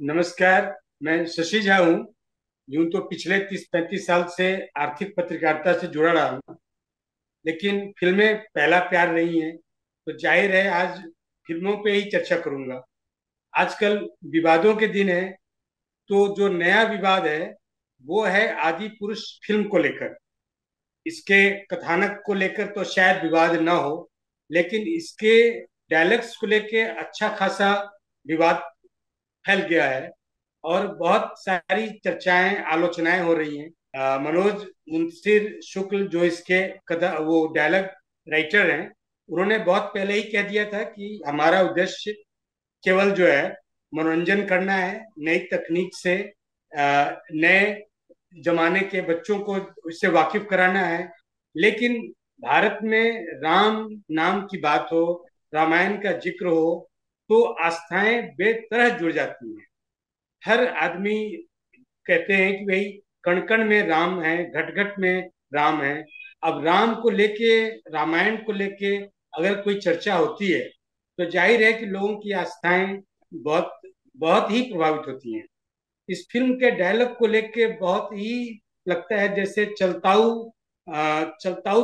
नमस्कार। मैं शशि झा हूँ। यूं तो पिछले 30-35 साल से आर्थिक पत्रकारिता से जुड़ा रहा हूँ, लेकिन फिल्में पहला प्यार नहीं है, तो जाहिर है आज फिल्मों पे ही चर्चा करूंगा। आजकल विवादों के दिन है, तो जो नया विवाद है वो है आदि पुरुष फिल्म को लेकर। इसके कथानक को लेकर तो शायद विवाद ना हो, लेकिन इसके डायलॉग्स को लेकर अच्छा खासा विवाद फैल गया है और बहुत सारी चर्चाएं आलोचनाएं हो रही हैं। मनोज मुंशीर शुक्ल जो इसके कथा वो डायलॉग राइटर हैं, उन्होंने बहुत पहले ही कह दिया था कि हमारा उद्देश्य केवल जो है मनोरंजन करना है, नई तकनीक से नए जमाने के बच्चों को इससे वाकिफ कराना है। लेकिन भारत में राम नाम की बात हो, रामायण का जिक्र हो, तो आस्थाएं बेतरह जुड़ जाती हैं। हर आदमी कहते हैं कि भाई कण कण में राम है, घट घट में राम है। अब राम को लेके, रामायण को लेके अगर कोई चर्चा होती है, तो जाहिर है कि लोगों की आस्थाएं बहुत बहुत ही प्रभावित होती हैं। इस फिल्म के डायलॉग को लेके बहुत ही लगता है जैसे चलताऊ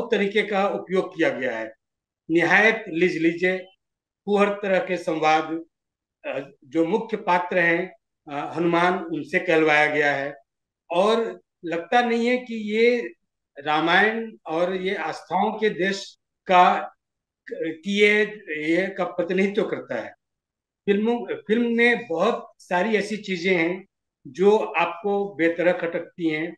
तरीके का उपयोग किया गया है। निहायत लिज लीजे हर तरह के संवाद, जो मुख्य पात्र हैं हनुमान, उनसे कहलवाया गया है। और लगता नहीं है कि ये रामायण और ये आस्थाओं के देश का कि ये का प्रतिनिधित्व करता है। फिल्म में बहुत सारी ऐसी चीजें हैं जो आपको बेतरह खटकती हैं,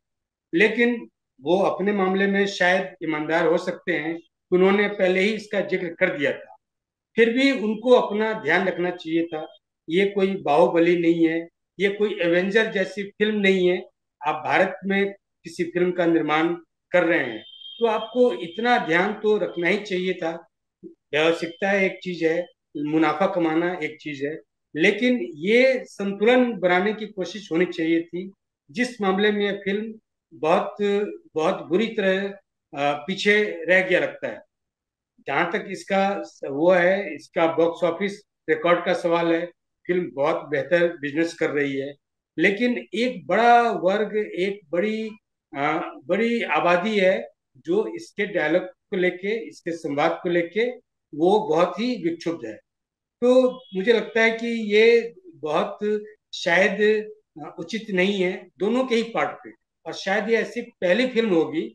लेकिन वो अपने मामले में शायद ईमानदार हो सकते हैं। उन्होंने पहले ही इसका जिक्र कर दिया था। फिर भी उनको अपना ध्यान रखना चाहिए था। ये कोई बाहुबली नहीं है, ये कोई एवेंजर जैसी फिल्म नहीं है। आप भारत में किसी फिल्म का निर्माण कर रहे हैं, तो आपको इतना ध्यान तो रखना ही चाहिए था। व्यावसायिकता एक चीज है, मुनाफा कमाना एक चीज है, लेकिन ये संतुलन बनाने की कोशिश होनी चाहिए थी। जिस मामले में यह फिल्म बहुत बहुत बुरी तरह पीछे रह गया लगता है। जहां तक इसका वो है, इसका बॉक्स ऑफिस रिकॉर्ड का सवाल है, फिल्म बहुत बेहतर बिजनेस कर रही है। लेकिन एक बड़ा वर्ग, एक बड़ी आबादी है जो इसके डायलॉग को लेके, इसके संवाद को लेके वो बहुत ही विक्षुब्ध है। तो मुझे लगता है कि ये बहुत शायद उचित नहीं है दोनों के ही पार्ट पे। और शायद ये ऐसी पहली फिल्म होगी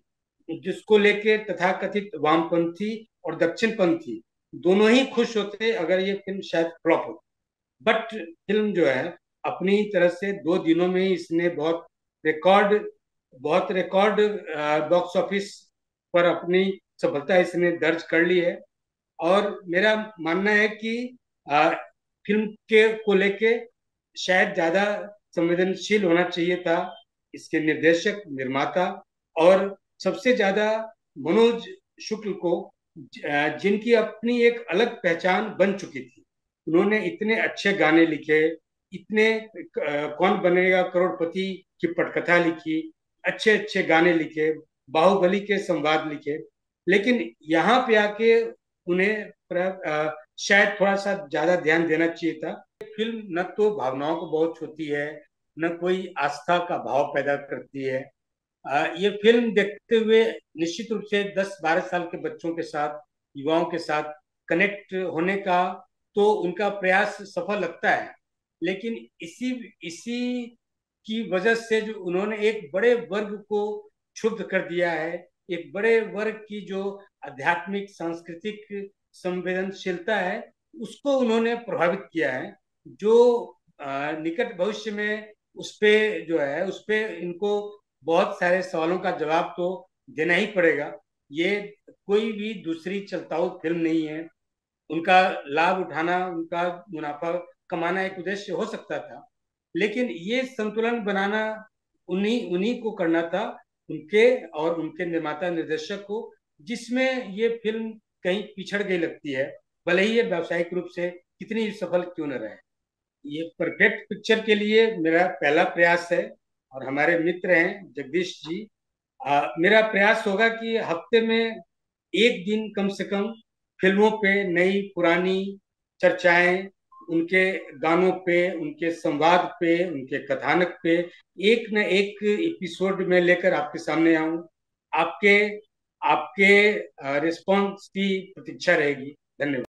जिसको लेके तथाकथित वामपंथी और दक्षिणपंथी दोनों ही खुश होते अगर ये फिल्म शायद फ्लॉप होती। बट फिल्म जो है अपनी तरह से 2 दिनों में ही इसने रिकॉर्ड बहुत रिकॉर्ड बॉक्स ऑफिस पर अपनी सफलता इसने दर्ज कर ली है। और मेरा मानना है कि आ, फिल्म के को लेके शायद ज्यादा संवेदनशील होना चाहिए था इसके निर्देशक, निर्माता, और सबसे ज्यादा मनोज शुक्ल को, जिनकी अपनी एक अलग पहचान बन चुकी थी। उन्होंने इतने अच्छे गाने लिखे, इतने कौन बनेगा करोड़पति की पटकथा लिखी, अच्छे अच्छे गाने लिखे, बाहुबली के संवाद लिखे। लेकिन यहाँ पे आके उन्हें शायद थोड़ा सा ज्यादा ध्यान देना चाहिए था। फिल्म न तो भावनाओं को बहुत छूती है, न कोई आस्था का भाव पैदा करती है। ये फिल्म देखते हुए निश्चित रूप से 10-12 साल के बच्चों के साथ, युवाओं के साथ कनेक्ट होने का तो उनका प्रयास सफल लगता है। लेकिन इसी इसी की वजह से जो उन्होंने एक बड़े वर्ग को क्षुब्ध कर दिया है, एक बड़े वर्ग की जो आध्यात्मिक सांस्कृतिक संवेदनशीलता है उसको उन्होंने प्रभावित किया है। जो निकट भविष्य में उस पे जो है उस पे इनको बहुत सारे सवालों का जवाब तो देना ही पड़ेगा। ये कोई भी दूसरी चलताऊ फिल्म नहीं है। उनका लाभ उठाना, उनका मुनाफा कमाना एक उद्देश्य हो सकता था, लेकिन ये संतुलन बनाना उन्हीं उन्हीं को करना था, उनके और उनके निर्माता निर्देशक को, जिसमें ये फिल्म कहीं पिछड़ गई लगती है, भले ही ये व्यावसायिक रूप से कितनी सफल क्यों न रहे। ये परफेक्ट पिक्चर के लिए मेरा पहला प्रयास है। और हमारे मित्र हैं जगदीश जी, मेरा प्रयास होगा कि हफ्ते में एक दिन कम से कम फिल्मों पे नई पुरानी चर्चाएं, उनके गानों पे, उनके संवाद पे, उनके कथानक पे एक न एक एपिसोड में लेकर आपके सामने आऊं। आपके आपके रिस्पॉन्स की प्रतीक्षा रहेगी। धन्यवाद।